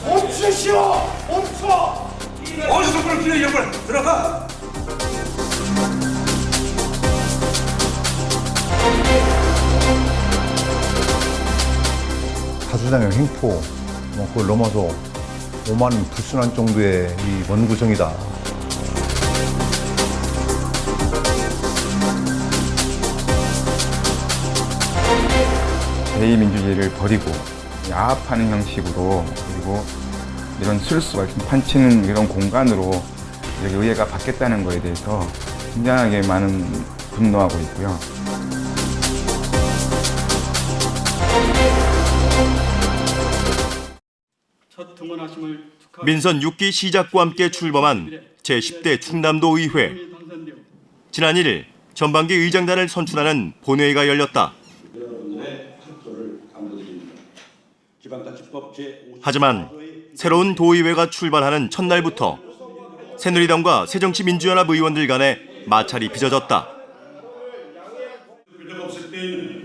멈추시오! 멈춰! 어디서 그런 기회 영을 들어가! 다수당의 횡포, 그걸 넘어서 오만 불순한 정도의 이 원구성이다. 대의민주주의를 버리고 야합하는 형식으로, 그리고 이런 술수가 판치는 이런 공간으로 이렇게 의회가 바뀌었다는 것에 대해서 굉장하게 많은 분노하고 있고요. 민선 6기 시작과 함께 출범한 제10대 충남도 의회. 지난 1일 전반기 의장단을 선출하는 본회의가 열렸다. 하지만 새로운 도의회가 출발하는 첫날부터 새누리당과 새정치민주연합 의원들 간에 마찰이 빚어졌다.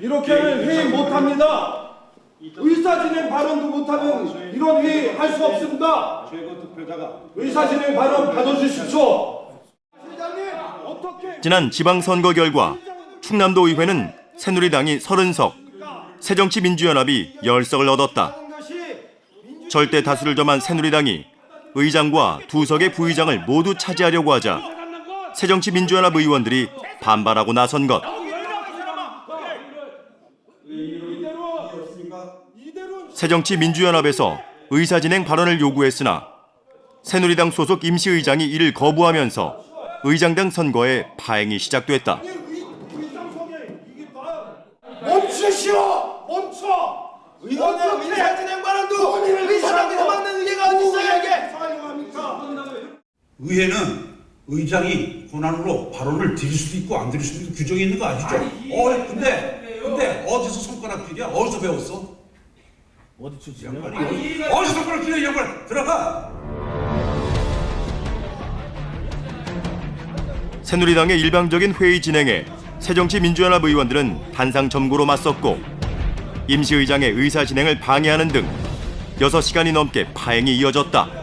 이렇게는 회의 못합니다. 의사진행 발언도 못하면 이런 회의 할 수 없습니다. 의사진행 발언 받아주십시오. 지난 지방선거 결과 충남도 의회는 새누리당이 30석, 새정치민주연합이 10석을 얻었다. 절대 다수를 점한 새누리당이 의장과 2석의 부의장을 모두 차지하려고 하자 새정치민주연합 의원들이 반발하고 나선 것. 새정치민주연합에서 의사진행 발언을 요구했으나 새누리당 소속 임시의장이 이를 거부하면서 의장당 선거에 파행이 시작됐다. 멈추시오! 멈춰! 의원의 의사진행 발언도 의사당에서 막는 의회가 어디 있어요 이게? 의회는 의장이 권한으로 발언을 드릴 수도 있고 안 드릴 수도 있고 규정이 있는 거 아시죠? 근데 어디서 손가락질이야? 어디서 배웠어? 어디 출신이야? 어디서 손가락질이야 영을 들어가! 새누리당의 일방적인 회의 진행에 새정치민주연합 의원들은 단상 점거로 맞섰고 임시의장의 의사 진행을 방해하는 등 6시간이 넘게 파행이 이어졌다.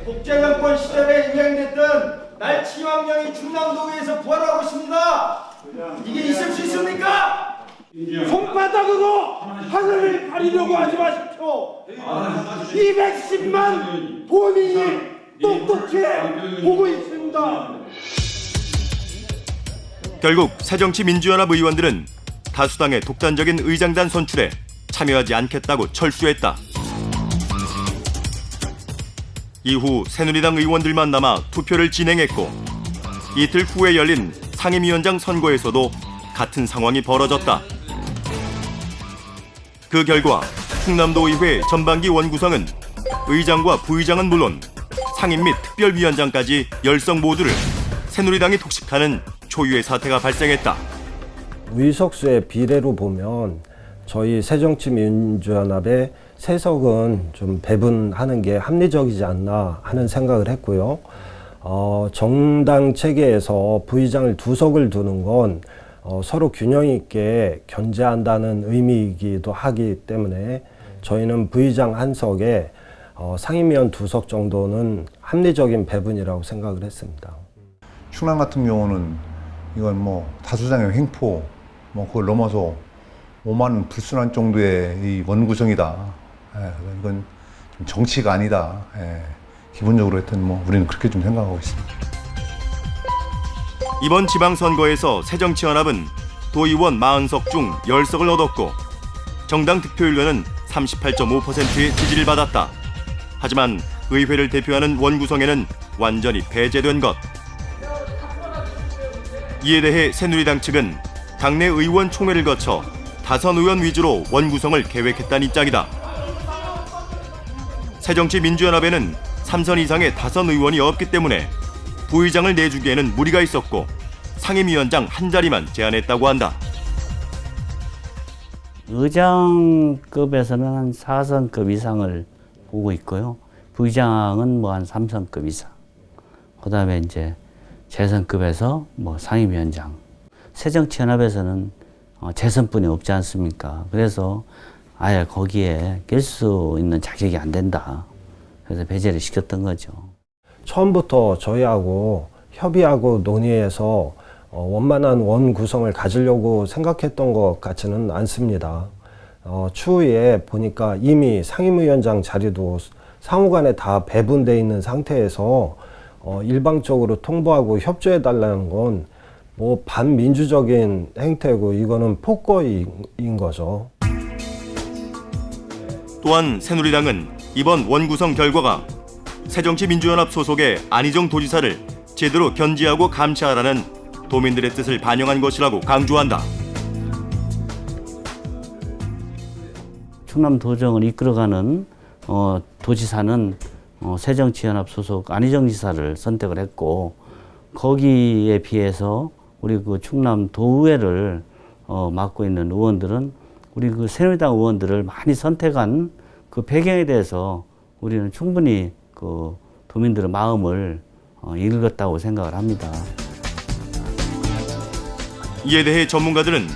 국제정권 시절에 유행됐던 날치왕령이 충남도의회에서 부활하고 있습니다. 이게 있을 수 있습니까? 손바닥으로 하늘을 가리려고 하지 마십시오. 210만 도민이 똑똑히 보고 있습니다. 결국 새정치민주연합 의원들은 다수당의 독단적인 의장단 선출에 참여하지 않겠다고 철수했다. 이후 새누리당 의원들만 남아 투표를 진행했고 이틀 후에 열린 상임위원장 선거에서도 같은 상황이 벌어졌다. 그 결과 충남도 의회 전반기 원구성은 의장과 부의장은 물론 상임 및 특별위원장까지 10석 모두를 새누리당이 독식하는 초유의 사태가 발생했다. 의석수의 비례로 보면 저희 새정치민주연합의 3석은 좀 배분하는 게 합리적이지 않나 하는 생각을 했고요. 정당 체계에서 부의장을 2석을 두는 건 서로 균형 있게 견제한다는 의미이기도 하기 때문에 저희는 부의장 1석에 상임위원 2석 정도는 합리적인 배분이라고 생각을 했습니다. 충남 같은 경우는 이건 다수당의 횡포, 그걸 넘어서 오만 불순한 정도의 이 원구성이다. 이건 좀 정치가 아니다. 기본적으로 하여튼 우리는 그렇게 좀 생각하고 있습니다. 이번 지방선거에서 새정치연합은 도의원 40석 중 10석을 얻었고 정당 득표율로는 38.5%의 지지를 받았다. 하지만 의회를 대표하는 원구성에는 완전히 배제된 것. 이에 대해 새누리당 측은 당내 의원 총회를 거쳐 다선 의원 위주로 원구성을 계획했다는 입장이다. 새정치민주연합에는 3선 이상의 다선 의원이 없기 때문에 부의장을 내주기에는 무리가 있었고 상임위원장 한 자리만 제안했다고 한다. 의장급에서는 한 4선급 이상을 보고 있고요. 부의장은 뭐 한 3선급 이상. 그다음에 이제 재선급에서 뭐 상임위원장. 새정치연합에서는 재선뿐이 없지 않습니까? 그래서 아예 거기에 낄 수 있는 자격이 안 된다. 그래서 배제를 시켰던 거죠. 처음부터 저희하고 협의하고 논의해서 원만한 원 구성을 가지려고 생각했던 것 같지는 않습니다. 추후에 보니까 이미 상임위원장 자리도 상호간에 다 배분돼 있는 상태에서 일방적으로 통보하고 협조해달라는 건 뭐 반민주적인 행태고 이거는 폭거인 거죠. 또한 새누리당은 이번 원구성 결과가 새정치민주연합 소속의 안희정 도지사를 제대로 견제하고 감시하라는 도민들의 뜻을 반영한 것이라고 강조한다. 충남도정을 이끌어가는 도지사는 새정치연합 소속 안희정 지사를 선택을 했고, 거기에 비해서 우리 그 충남도의회를 맡고 있는 의원들은 우리 그 새누리당 의원들을 많이 선택한 그 배경에 대해서 우리는 충분히 그 도민들의 마음을 읽었다고 생각을 합니다. 이에 대해 전문가들은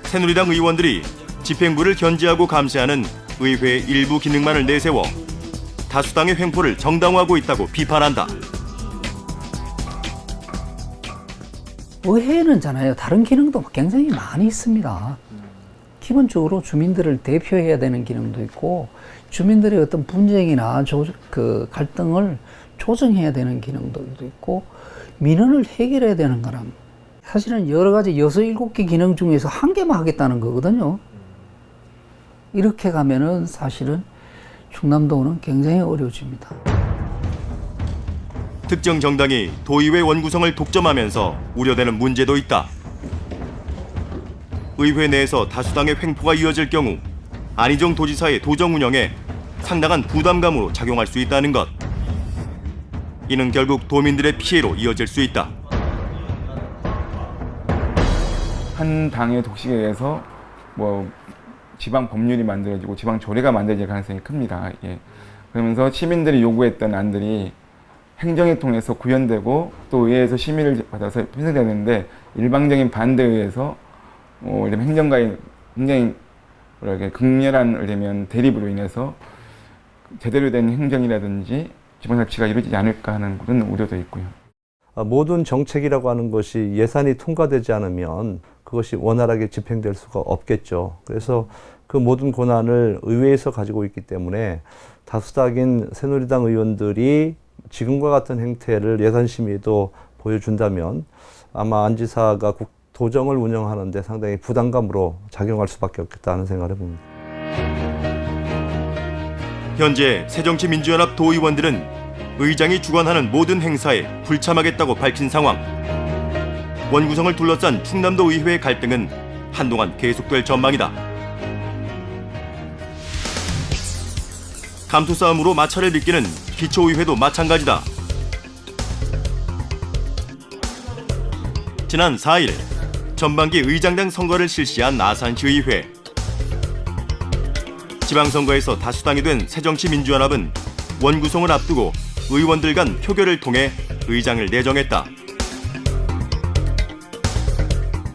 새누리당 의원들이 집행부를 견제하고 감시하는 의회의 일부 기능만을 내세워 다수당의 횡포를 정당화하고 있다고 비판한다. 의회는잖아요. 다른 기능도 굉장히 많이 있습니다. 기본적으로 주민들을 대표해야 되는 기능도 있고, 주민들의 어떤 분쟁이나 그 갈등을 조정해야 되는 기능도 있고, 민원을 해결해야 되는 거란 사실은 여러 가지 6, 7개 기능 중에서 한 개만 하겠다는 거거든요. 이렇게 가면은 사실은 충남도는 굉장히 어려워집니다. 특정 정당이 도의회 원구성을 독점하면서 우려되는 문제도 있다. 의회 내에서 다수당의 횡포가 이어질 경우 안희정 도지사의 도정 운영에 상당한 부담감으로 작용할 수 있다는 것. 이는 결국 도민들의 피해로 이어질 수 있다. 한 당의 독식에 의해서 뭐 지방 법률이 만들어지고 지방 조례가 만들어질 가능성이 큽니다. 예. 그러면서 시민들이 요구했던 안들이 행정을 통해서 구현되고 또 의회에서 심의를 받아서 편성되는데 일방적인 반대에 의해서 행정가의 굉장히 극렬한 대립으로 인해서 제대로 된 행정이라든지 지방자치가 이루어지지 않을까 하는 그런 우려도 있고요. 모든 정책이라고 하는 것이 예산이 통과되지 않으면 그것이 원활하게 집행될 수가 없겠죠. 그래서 그 모든 권한을 의회에서 가지고 있기 때문에 다수당인 새누리당 의원들이 지금과 같은 행태를 예산심의도 보여준다면 아마 안 지사가 도정을 운영하는데 상당히 부담감으로 작용할 수밖에 없겠다는 생각을 해봅니다. 현재 새정치민주연합 도의원들은 의장이 주관하는 모든 행사에 불참하겠다고 밝힌 상황. 원구성을 둘러싼 충남도 의회의 갈등은 한동안 계속될 전망이다. 감투 싸움으로 마찰을 빚기는 기초의회도 마찬가지다. 지난 4일 전반기 의장당 선거를 실시한 아산시의회. 지방선거에서 다수당이 된 새정치민주연합은 원구성을 앞두고 의원들 간 표결을 통해 의장을 내정했다.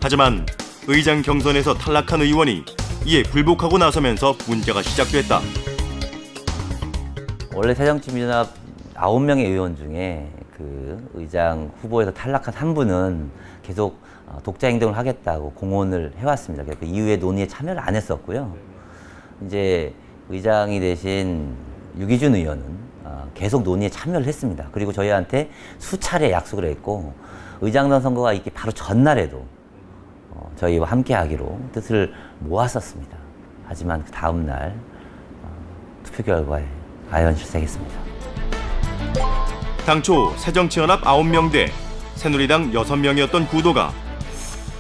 하지만 의장 경선에서 탈락한 의원이 이에 불복하고 나서면서 문제가 시작됐다. 원래 새정치민주연합 9명의 의원 중에 그 의장 후보에서 탈락한 한 분은 계속 독자 행동을 하겠다고 공언을 해왔습니다. 그 이후에 논의에 참여를 안 했었고요. 이제 의장이 되신 유기준 의원은 계속 논의에 참여를 했습니다. 그리고 저희한테 수차례 약속을 했고 의장단 선거가 있기 바로 전날에도 저희와 함께 하기로 뜻을 모았었습니다. 하지만 그 다음 날 투표 결과에 아연 실색했습니다. 당초 새정치연합 9명 대 새누리당 6명이었던 구도가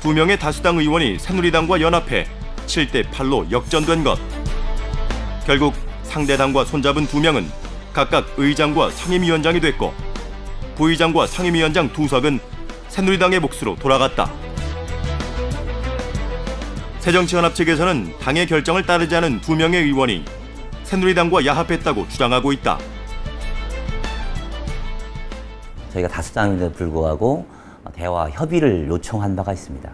2명의 다수당 의원이 새누리당과 연합해 7대8로 역전된 것. 결국 상대당과 손잡은 2명은 각각 의장과 상임위원장이 됐고 부의장과 상임위원장 2석은 새누리당의 몫으로 돌아갔다. 새정치연합 측에서는 당의 결정을 따르지 않은 2명의 의원이 새누리당과 야합했다고 주장하고 있다. 저희가 다수당인데도 불구하고 대화 협의를 요청한 바가 있습니다.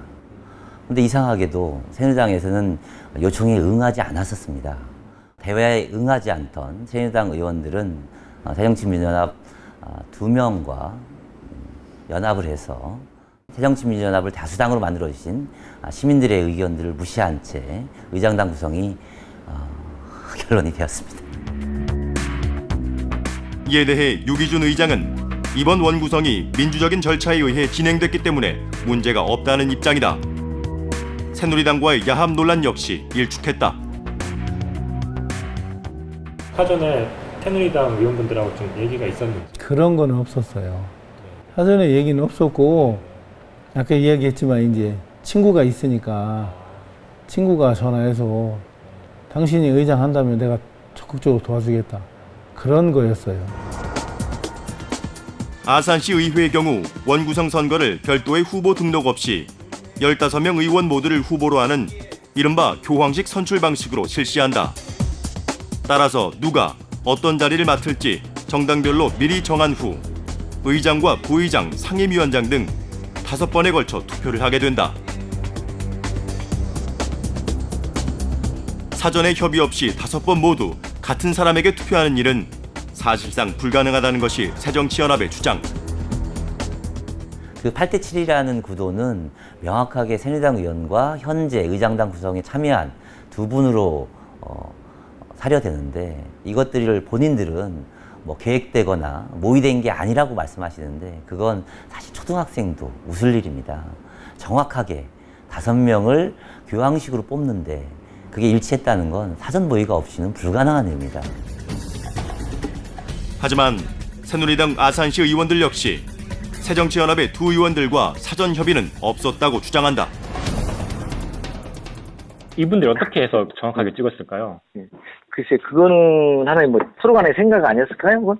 그런데 이상하게도 새누리당에서는 요청에 응하지 않았었습니다. 대화에 응하지 않던 새누리당 의원들은 새정치민주연합 2명과 연합을 해서 새정치민주연합을 다수당으로 만들어주신 시민들의 의견들을 무시한 채 의장당 구성이 결론이 되었습니다. 이에 대해 유기준 의장은 이번 원구성이 민주적인 절차에 의해 진행됐기 때문에 문제가 없다는 입장이다. 새누리당과의 야합 논란 역시 일축했다. 사전에 새누리당 의원분들하고 좀 얘기가 있었는지? 그런 건 없었어요. 사전에 얘기는 없었고 아까 이야기했지만 이제 친구가 있으니까 친구가 전화해서 당신이 의장 한다면 내가 적극적으로 도와주겠다. 그런 거였어요. 아산시 의회의 경우 원구성 선거를 별도의 후보 등록 없이 15명 의원 모두를 후보로 하는 이른바 교황식 선출 방식으로 실시한다. 따라서 누가 어떤 자리를 맡을지 정당별로 미리 정한 후 의장과 부의장, 상임위원장 등 5번에 걸쳐 투표를 하게 된다. 사전에 협의 없이 5번 모두 같은 사람에게 투표하는 일은 사실상 불가능하다는 것이 새정치연합의 주장. 그 8대 7이라는 구도는 명확하게 새누리당 의원과 현재 의장당 구성에 참여한 2분으로 사려되는데 이것들을 본인들은 뭐 계획되거나 모의된 게 아니라고 말씀하시는데 그건 사실 초등학생도 웃을 일입니다. 정확하게 5명을 교황식으로 뽑는데 그게 일치했다는 건 사전 모의가 없이는 불가능한 일입니다. 하지만 새누리당 아산시 의원들 역시 새정치연합의 2 의원들과 사전 협의는 없었다고 주장한다. 이분들이 어떻게 해서 정확하게 찍었을까요? 글쎄, 그거는 하나의 뭐 서로 간의 생각 아니었을까요? 그건?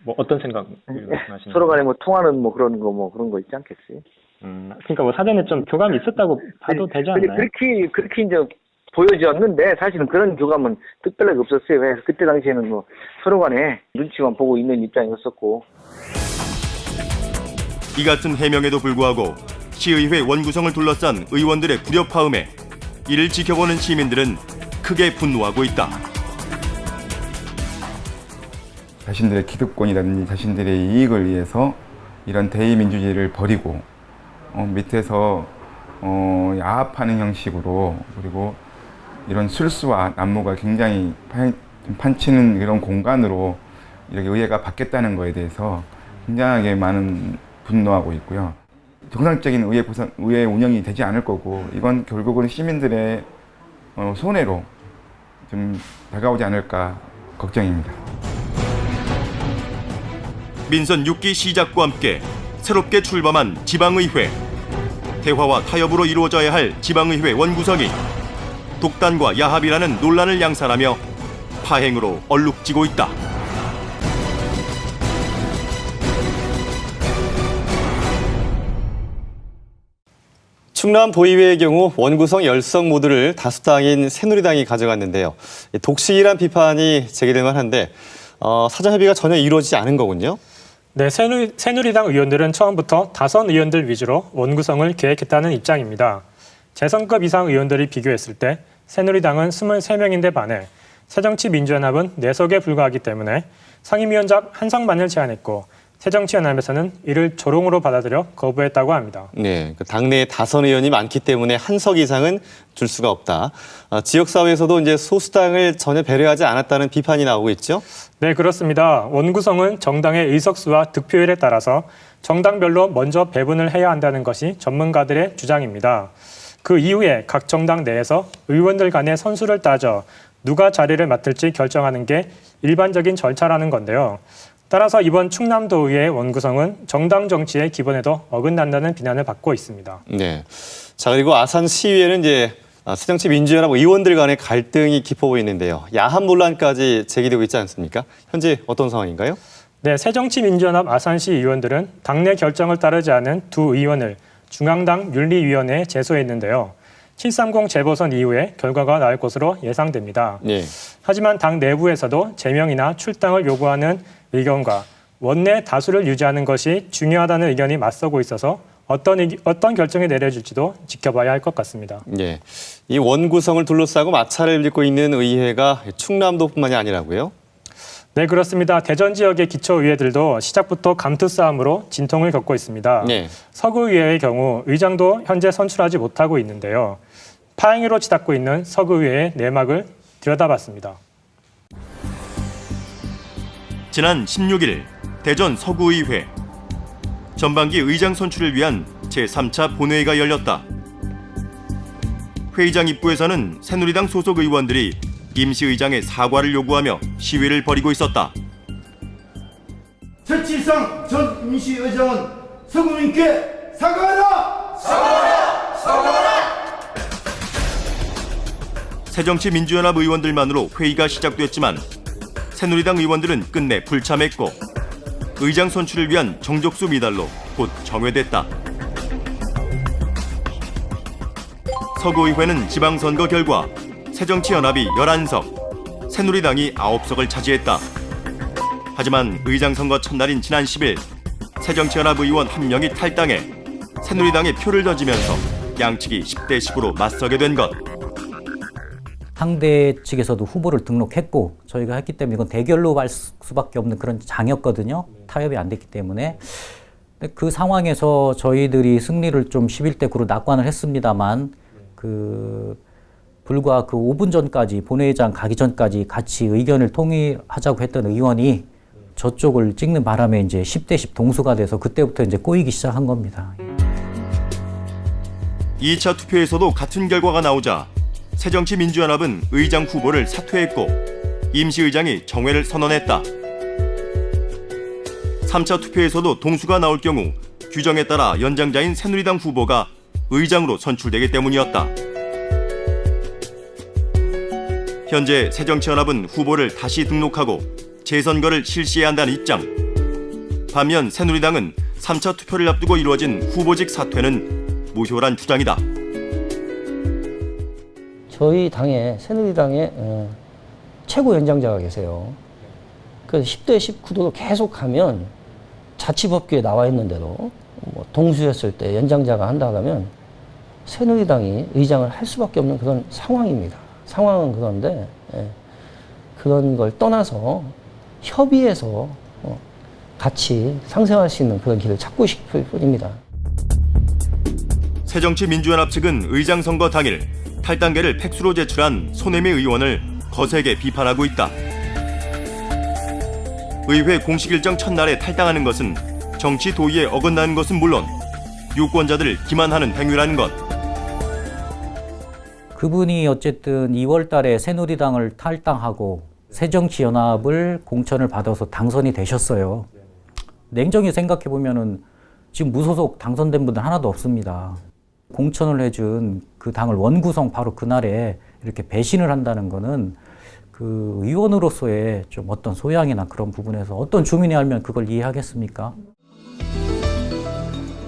뭐 어떤 생각을 말씀하시는 서로 간에 뭐 통하는 뭐 그런 거 있지 않겠어요? 그러니까 뭐 사전에 좀 교감이 있었다고 봐도 되지 않나요? 그렇게 이제 보여졌는데 사실은 그런 교감은 특별하게 없었어요. 그래서 그때 당시에는 뭐 서로 간에 눈치만 보고 있는 입장이었었고. 이 같은 해명에도 불구하고 시의회 원구성을 둘러싼 의원들의 불협화음에 이를 지켜보는 시민들은 크게 분노하고 있다. 자신들의 기득권이라든지 자신들의 이익을 위해서 이런 대의민주주의를 버리고 밑에서 야합하는 형식으로 그리고 이런 술수와 남모가 굉장히 판치는 이런 공간으로 이렇게 의회가 바뀌었다는 거에 대해서 굉장하게 많은 분노하고 있고요. 정상적인 의회 운영이 되지 않을 거고 이건 결국은 시민들의 손해로 좀 다가오지 않을까 걱정입니다. 민선 6기 시작과 함께 새롭게 출범한 지방의회. 대화와 타협으로 이루어져야 할 지방의회 원구성이 독단과 야합이라는 논란을 양산하며 파행으로 얼룩지고 있다. 충남 도의회의 경우 원구성 10석 모두를 다수당인 새누리당이 가져갔는데요. 독식이란 비판이 제기될 만한데 사전 협의가 전혀 이루어지지 않은 거군요. 네, 새누리당 의원들은 처음부터 다선 의원들 위주로 원구성을 계획했다는 입장입니다. 재선급 이상 의원들이 비교했을 때 새누리당은 23명인데 반해 새정치민주연합은 4석에 불과하기 때문에 상임위원장 한 석만을 제안했고 새정치연합에서는 이를 조롱으로 받아들여 거부했다고 합니다. 네, 당내에 다선 의원이 많기 때문에 한 석 이상은 줄 수가 없다. 지역사회에서도 이제 소수당을 전혀 배려하지 않았다는 비판이 나오고 있죠? 네, 그렇습니다. 원구성은 정당의 의석수와 득표율에 따라서 정당별로 먼저 배분을 해야 한다는 것이 전문가들의 주장입니다. 그 이후에 각 정당 내에서 의원들 간의 선수를 따져 누가 자리를 맡을지 결정하는 게 일반적인 절차라는 건데요. 따라서 이번 충남도의회 원구성은 정당 정치의 기본에도 어긋난다는 비난을 받고 있습니다. 네. 자, 그리고 아산시의회는 이제 새정치민주연합 의원들 간의 갈등이 깊어 보이는데요. 야합 논란까지 제기되고 있지 않습니까? 현재 어떤 상황인가요? 네, 새정치민주연합 아산시 의원들은 당내 결정을 따르지 않은 2 의원을 중앙당 윤리위원회에 제소했는데요. 730 재보선 이후에 결과가 나올 것으로 예상됩니다. 예. 하지만 당 내부에서도 제명이나 출당을 요구하는 의견과 원내 다수를 유지하는 것이 중요하다는 의견이 맞서고 있어서 어떤 결정이 내려질지도 지켜봐야 할 것 같습니다. 예. 이 원구성을 둘러싸고 마찰을 빚고 있는 의회가 충남도뿐만이 아니라고요? 네, 그렇습니다. 대전 지역의 기초의회들도 시작부터 감투 싸움으로 진통을 겪고 있습니다. 네. 서구의회의 경우 의장도 현재 선출하지 못하고 있는데요. 파행으로 치닫고 있는 서구의회의 내막을 들여다봤습니다. 지난 16일 대전 서구의회 전반기 의장 선출을 위한 제3차 본회의가 열렸다. 회의장 입구에서는 새누리당 소속 의원들이 임시의장의 사과를 요구하며 시위를 벌이고 있었다. 최치상 전 임시의장은 서구민께 사과하라! 사과하라! 사과하라! 새정치민주연합 의원들만으로 회의가 시작됐지만 새누리당 의원들은 끝내 불참했고 의장 선출을 위한 정족수 미달로 곧 정회됐다. 서구의회는 지방선거 결과 새정치연합이 11석, 새누리당이 9석을 차지했다. 하지만 의장 선거 첫날인 지난 10일 새정치연합 의원 1명이 탈당해 새누리당에 표를 던지면서 양측이 10대 10으로 맞서게 된 것. 상대 측에서도 후보를 등록했고 저희가 했기 때문에 이건 대결로 갈 수밖에 없는 그런 장이었거든요. 타협이 안 됐기 때문에. 그 상황에서 저희들이 승리를 좀 11대 9로 낙관을 했습니다만 불과 그 5분 전까지 본회의장 가기 전까지 같이 의견을 통일하자고 했던 의원이 저쪽을 찍는 바람에 이제 10대 10 동수가 돼서 그때부터 이제 꼬이기 시작한 겁니다. 2차 투표에서도 같은 결과가 나오자 새정치민주연합은 의장 후보를 사퇴했고 임시의장이 정회를 선언했다. 3차 투표에서도 동수가 나올 경우 규정에 따라 연장자인 새누리당 후보가 의장으로 선출되기 때문이었다. 현재 새정치연합은 후보를 다시 등록하고 재선거를 실시해야 한다는 입장. 반면 새누리당은 3차 투표를 앞두고 이루어진 후보직 사퇴는 무효란 주장이다. 저희 당에 새누리당에 최고 연장자가 계세요. 그래서 10대 10 구도로 계속하면 자치법규에 나와 있는 대로 동수였을 때 연장자가 한다 하면 새누리당이 의장을 할 수밖에 없는 그런 상황입니다. 상황은 그런데 그런 걸 떠나서 협의해서 같이 상생할 수 있는 그런 길을 찾고 싶을 뿐입니다. 새정치민주연합 측은 의장 선거 당일 탈당계를 팩스로 제출한 손혜미 의원을 거세게 비판하고 있다. 의회 공식 일정 첫날에 탈당하는 것은 정치 도의에 어긋나는 것은 물론 유권자들을 기만하는 행위라는 것. 그분이 어쨌든 2월 달에 새누리당을 탈당하고 새정치연합을 공천을 받아서 당선이 되셨어요. 냉정히 생각해 보면은 지금 무소속 당선된 분들 하나도 없습니다. 공천을 해준 그 당을 원구성 바로 그날에 이렇게 배신을 한다는 거는 그 의원으로서의 좀 어떤 소양이나 그런 부분에서 어떤 주민이 알면 그걸 이해하겠습니까?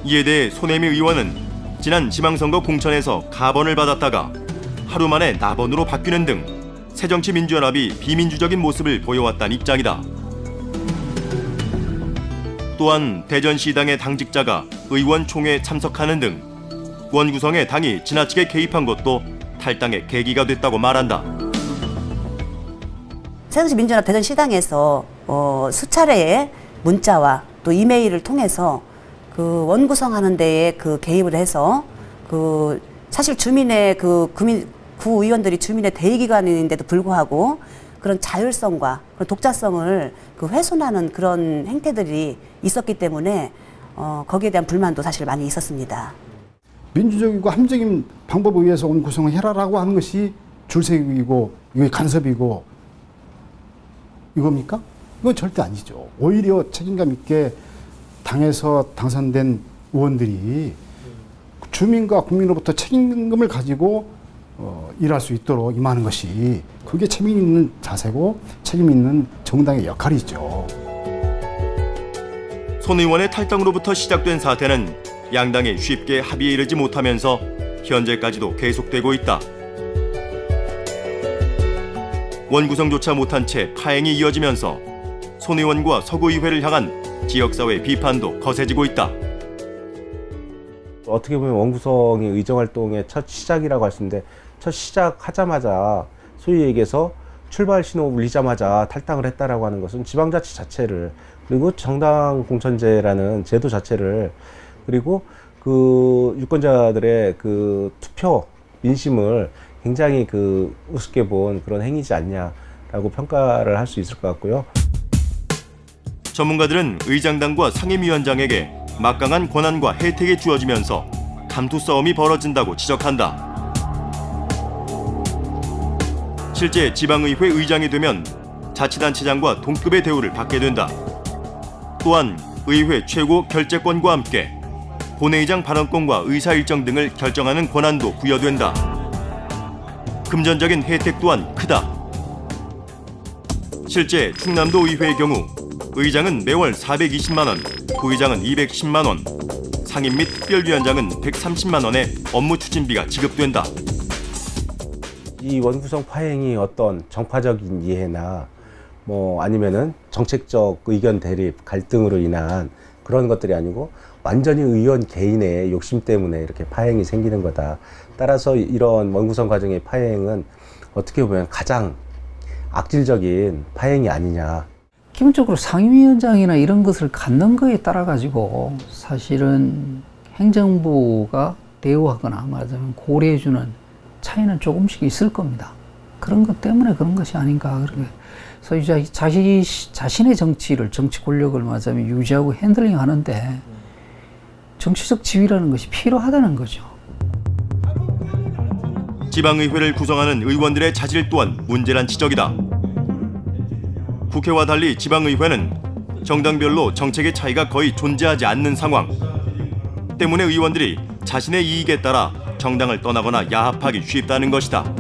이에 대해 손혜미 의원은 지난 지방선거 공천에서 가번을 받았다가 하루 만에 나번으로 바뀌는 등 새정치민주연합이 비민주적인 모습을 보여왔다는 입장이다. 또한 대전시당의 당직자가 의원총회에 참석하는 등 원구성에 당이 지나치게 개입한 것도 탈당의 계기가 됐다고 말한다. 새정치민주연합 대전시당에서 수차례의 문자와 또 이메일을 통해서 그 원구성하는 데에 그 개입을 해서 그 사실 주민의 구의원들이 주민의 대의기관인데도 불구하고 그런 자율성과 그런 독자성을 그 훼손하는 그런 행태들이 있었기 때문에 거기에 대한 불만도 사실 많이 있었습니다. 민주적이고 합리적인 방법에 의해서 온 구성을 해라라고 하는 것이 줄세기고 이게 간섭이고 이겁니까? 이건 절대 아니죠. 오히려 책임감 있게 당에서 당선된 의원들이 주민과 국민으로부터 책임감을 가지고 일할 수 있도록 임하는 것이 그게 책임 있는 자세고 책임 있는 정당의 역할이죠. 손 의원의 탈당으로부터 시작된 사태는 양당이 쉽게 합의에 이르지 못하면서 현재까지도 계속되고 있다. 원구성조차 못한 채 파행이 이어지면서 손 의원과 서구의회를 향한 지역사회 비판도 거세지고 있다. 어떻게 보면 원구성이 의정활동의 첫 시작이라고 할 수 있는데, 첫 시작하자마자 소위 얘기해서 출발 신호 울리자마자 탈당을 했다라고 하는 것은 지방자치 자체를, 그리고 정당 공천제라는 제도 자체를, 그리고 그 유권자들의 그 투표 민심을 굉장히 그 우습게 본 그런 행위지 않냐라고 평가를 할 수 있을 것 같고요. 전문가들은 의장단과 상임위원장에게 막강한 권한과 혜택이 주어지면서 감투 싸움이 벌어진다고 지적한다. 실제 지방의회 의장이 되면 자치단체장과 동급의 대우를 받게 된다. 또한 의회 최고 결재권과 함께 본회의장 발언권과 의사 일정 등을 결정하는 권한도 부여된다. 금전적인 혜택 또한 크다. 실제 충남도 의회의 경우 의장은 매월 420만 원, 부의장은 210만 원, 상임 및 특별위원장은 130만 원의 업무 추진비가 지급된다. 이 원구성 파행이 어떤 정파적인 이해나 뭐 아니면은 정책적 의견 대립, 갈등으로 인한 그런 것들이 아니고 완전히 의원 개인의 욕심 때문에 이렇게 파행이 생기는 거다. 따라서 이런 원구성 과정의 파행은 어떻게 보면 가장 악질적인 파행이 아니냐. 기본적으로 상임위원장이나 이런 것을 갖는 거에 따라 가지고 사실은 행정부가 대우하거나 말하자면 고려해주는 차이는 조금씩 있을 겁니다. 그런 것 때문에 그런 것이 아닌가. 그래서 자신의 정치 권력을 말하자면 유지하고 핸들링 하는데 정치적 지위라는 것이 필요하다는 거죠. 지방의회를 구성하는 의원들의 자질 또한 문제란 지적이다. 국회와 달리 지방의회는 정당별로 정책의 차이가 거의 존재하지 않는 상황 때문에 의원들이 자신의 이익에 따라 정당을 떠나거나 야합하기 쉽다는 것이다.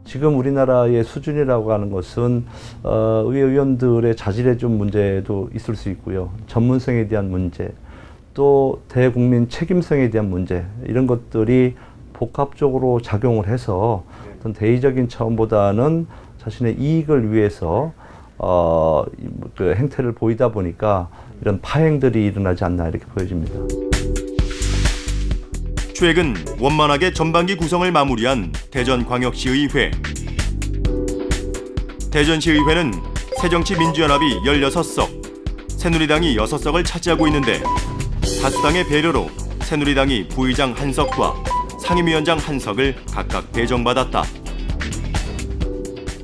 지금 우리나라의 수준이라고 하는 것은 의회 의원들의 자질의 좀 문제도 있을 수 있고요. 전문성에 대한 문제, 또 대국민 책임성에 대한 문제, 이런 것들이 복합적으로 작용을 해서 어떤 대의적인 차원보다는 자신의 이익을 위해서 그 행태를 보이다 보니까 이런 파행들이 일어나지 않나 이렇게 보여집니다. 최근 원만하게 전반기 구성을 마무리한 대전광역시의회. 대전시의회는 새정치민주연합이 16석, 새누리당이 6석을 차지하고 있는데 다수당의 배려로 새누리당이 부의장 1석과 상임위원장 1석을 각각 배정받았다.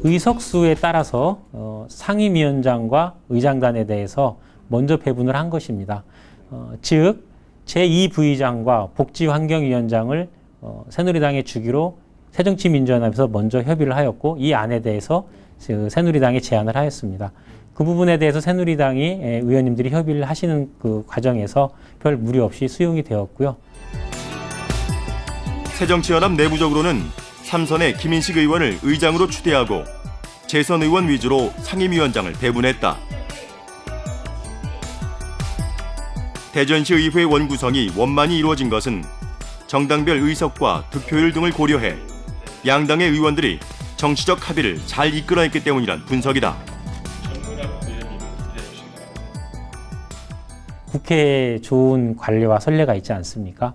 의석수에 따라서 상임위원장과 의장단에 대해서 먼저 배분을 한 것입니다. 즉 제2부의장과 복지환경위원장을 새누리당에 주기로 새정치민주연합에서 먼저 협의를 하였고 이 안에 대해서 새누리당에 제안을 하였습니다. 그 부분에 대해서 새누리당이 의원님들이 협의를 하시는 그 과정에서 별 무리 없이 수용이 되었고요. 새정치연합 내부적으로는 3선의 김인식 의원을 의장으로 추대하고 재선 의원 위주로 상임위원장을 배분했다. 대전시 의회 원구성이 원만히 이루어진 것은 정당별 의석과 득표율 등을 고려해 양당의 의원들이 정치적 합의를 잘 이끌어냈기 때문이란 분석이다. 국회에 좋은 관례와 선례가 있지 않습니까?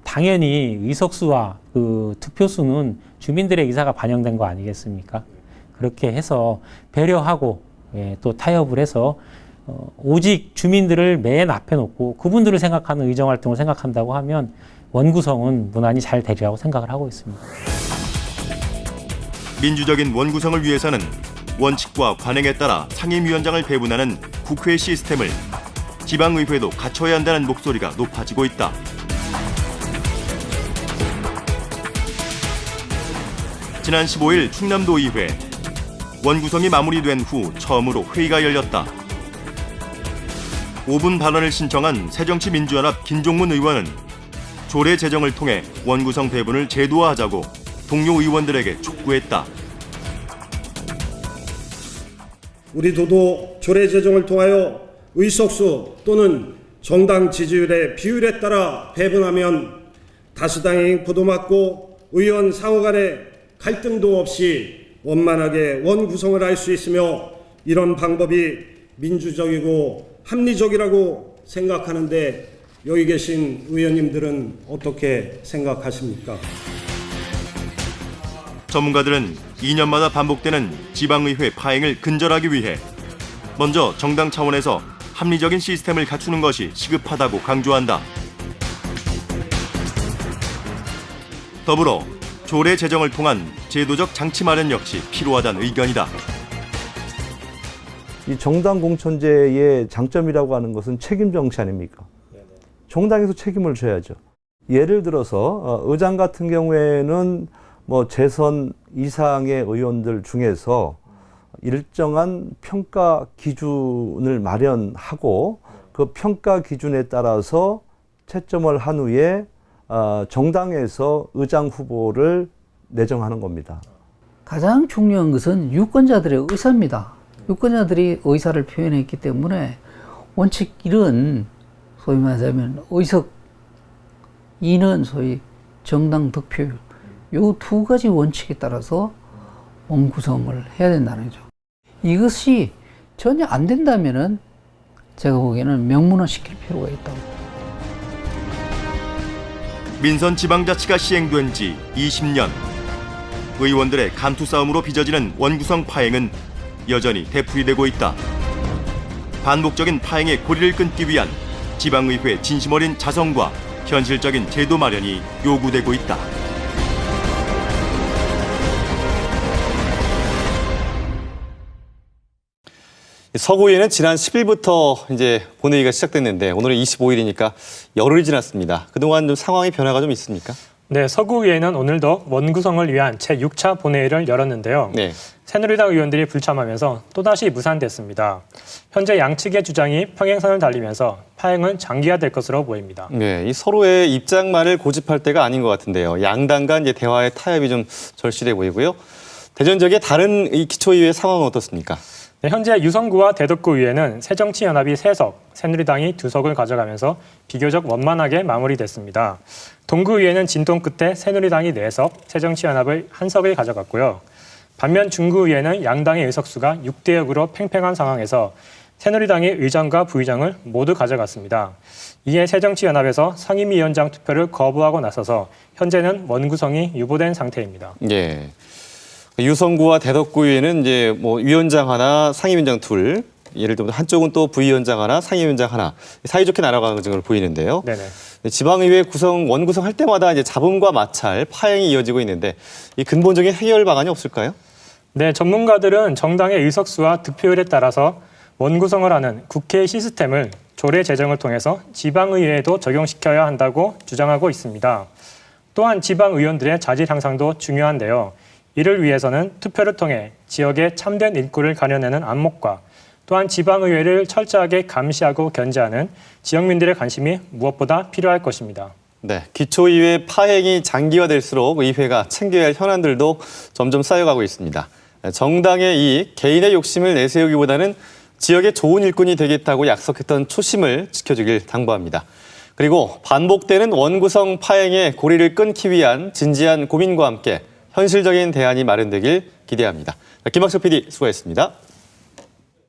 당연히 의석수와 그 투표수는 주민들의 의사가 반영된 거 아니겠습니까? 그렇게 해서 배려하고 또 타협을 해서 오직 주민들을 맨 앞에 놓고 그분들을 생각하는 의정활동을 생각한다고 하면 원구성은 무난히 잘 되리라고 생각을 하고 있습니다. 민주적인 원구성을 위해서는 원칙과 관행에 따라 상임위원장을 배분하는 국회 시스템을 지방의회도 갖춰야 한다는 목소리가 높아지고 있다. 지난 15일 충남도의회 원구성이 마무리된 후 처음으로 회의가 열렸다. 5분 발언을 신청한 새정치민주연합 김종문 의원은 조례 제정을 통해 원구성 배분을 제도화하자고 동료 의원들에게 촉구했다. 우리 도도 조례 제정을 통하여 의석수 또는 정당 지지율의 비율에 따라 배분하면 다수당의 횡포도 막고 의원 상호 간의 갈등도 없이 원만하게 원구성을 할 수 있으며 이런 방법이 민주적이고 합리적이라고 생각하는데 여기 계신 의원님들은 어떻게 생각하십니까? 전문가들은 2년마다 반복되는 지방의회 파행을 근절하기 위해 먼저 정당 차원에서 합리적인 시스템을 갖추는 것이 시급하다고 강조한다. 더불어 조례 제정을 통한 제도적 장치 마련 역시 필요하다는 의견이다. 이 정당 공천제의 장점이라고 하는 것은 책임 정치 아닙니까? 정당에서 책임을 져야죠. 예를 들어서 의장 같은 경우에는 뭐 재선 이상의 의원들 중에서 일정한 평가 기준을 마련하고 그 평가 기준에 따라서 채점을 한 후에 정당에서 의장 후보를 내정하는 겁니다. 가장 중요한 것은 유권자들의 의사입니다. 유권자들이 의사를 표현했기 때문에 원칙 1은 소위 말하자면 의석 2는 소위 정당 득표율 요 두 가지 원칙에 따라서 원구성을 해야 된다는 거죠. 이것이 전혀 안 된다면은 제가 보기에는 명문화 시킬 필요가 있다고. 민선 지방자치가 시행된 지 20년. 의원들의 감투 싸움으로 빚어지는 원구성 파행은 여전히 되풀이되고 있다. 반복적인 파행의 고리를 끊기 위한 지방의회 진심 어린 자성과 현실적인 제도 마련이 요구되고 있다. 서구위에는 지난 10일부터 이제 본회의가 시작됐는데 오늘은 25일이니까 열흘이 지났습니다. 그동안 좀 상황의 변화가 좀 있습니까? 네, 서구위에는 오늘도 원구성을 위한 제6차 본회의를 열었는데요. 네. 새누리당 의원들이 불참하면서 또다시 무산됐습니다. 현재 양측의 주장이 평행선을 달리면서 파행은 장기화될 것으로 보입니다. 네, 이 서로의 입장만을 고집할 때가 아닌 것 같은데요. 양당 간 이제 대화의 타협이 좀 절실해 보이고요. 대전 지역의 다른 이 기초의회 상황은 어떻습니까? 네, 현재 유성구와 대덕구의회는 새정치연합이 3석, 새누리당이 2석을 가져가면서 비교적 원만하게 마무리됐습니다. 동구의회는 진통 끝에 새누리당이 4석, 새정치연합의 1석을 가져갔고요. 반면 중구의회는 양당의 의석수가 6대6으로 팽팽한 상황에서 새누리당이 의장과 부의장을 모두 가져갔습니다. 이에 새정치연합에서 상임위원장 투표를 거부하고 나서서 현재는 원구성이 유보된 상태입니다. 예. 유성구와 대덕구의회는 이제 뭐 위원장 하나, 상임위원장 둘, 예를 들면 한쪽은 또 부위원장 하나, 상임위원장 하나 사이좋게 날아가는 것을 보이는데요. 네네. 지방의회 원구성 할 때마다 이제 잡음과 마찰, 파행이 이어지고 있는데 이 근본적인 해결 방안이 없을까요? 네, 전문가들은 정당의 의석수와 득표율에 따라서 원구성을 하는 국회 시스템을 조례 제정을 통해서 지방의회에도 적용시켜야 한다고 주장하고 있습니다. 또한 지방의원들의 자질 향상도 중요한데요. 이를 위해서는 투표를 통해 지역의 참된 일꾼을 가려내는 안목과 또한 지방의회를 철저하게 감시하고 견제하는 지역민들의 관심이 무엇보다 필요할 것입니다. 네, 기초의회 파행이 장기화될수록 의회가 챙겨야 할 현안들도 점점 쌓여가고 있습니다. 정당의 이익, 개인의 욕심을 내세우기보다는 지역의 좋은 일꾼이 되겠다고 약속했던 초심을 지켜주길 당부합니다. 그리고 반복되는 원구성 파행의 고리를 끊기 위한 진지한 고민과 함께 현실적인 대안이 마련되길 기대합니다. 김학석 PD 수고했습니다.